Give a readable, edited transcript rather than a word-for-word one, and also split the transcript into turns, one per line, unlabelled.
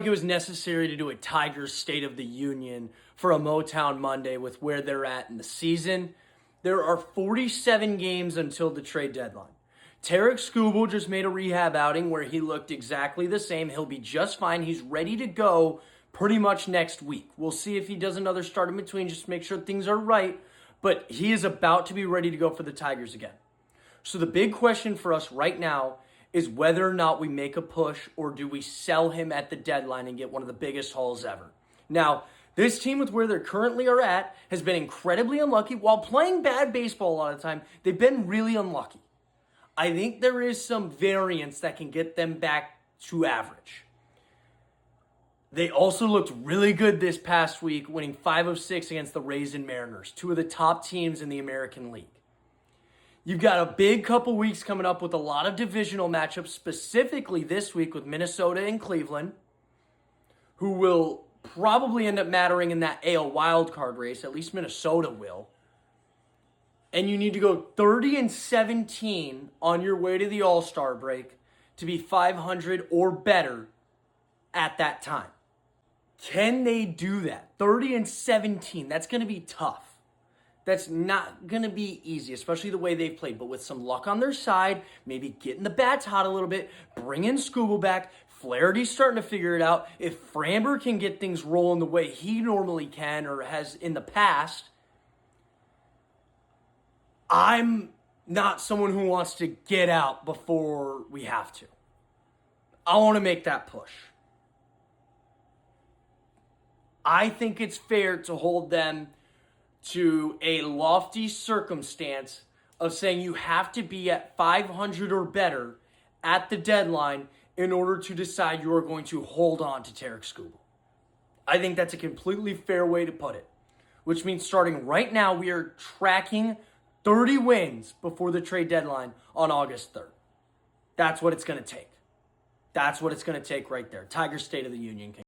It was necessary to do a Tigers State of the Union for a Motown Monday with where they're at in the season. There are 47 games until the trade deadline. Tarek Skubal just made a rehab outing where he looked exactly the same. He'll be just fine. He's ready to go pretty much next week. We'll see if he does another start in between just to make sure things are right. But he is about to be ready to go for the Tigers again. So the big question for us right now is whether or not we make a push or do we sell him at the deadline and get one of the biggest hauls ever. Now, this team with where they currently are at has been incredibly unlucky. While playing bad baseball a lot of the time, they've been really unlucky. I think there is some variance that can get them back to average. They also looked really good this past week, winning 5 of 6 against the Rays and Mariners, two of the top teams in the American League. You've got a big couple weeks coming up with a lot of divisional matchups, specifically this week with Minnesota and Cleveland, who will probably end up mattering in that AL wildcard race. At least Minnesota will. And you need to go 30-17 on your way to the All-Star break to be 500 or better at that time. Can they do that? 30-17, that's going to be tough. That's not going to be easy, especially the way they've played. But with some luck on their side, maybe getting the bats hot a little bit, bring in Skubal back, Flaherty's starting to figure it out. If Framber can get things rolling the way he normally can or has in the past, I'm not someone who wants to get out before we have to. I want to make that push. I think it's fair to hold them to a lofty circumstance of saying you have to be at 500 or better at the deadline in order to decide you are going to hold on to Tarek Skubal. I think that's a completely fair way to put it, which means starting right now, we are tracking 30 wins before the trade deadline on August 3rd. That's what it's going to take. That's what it's going to take right there. Tigers State of the Union.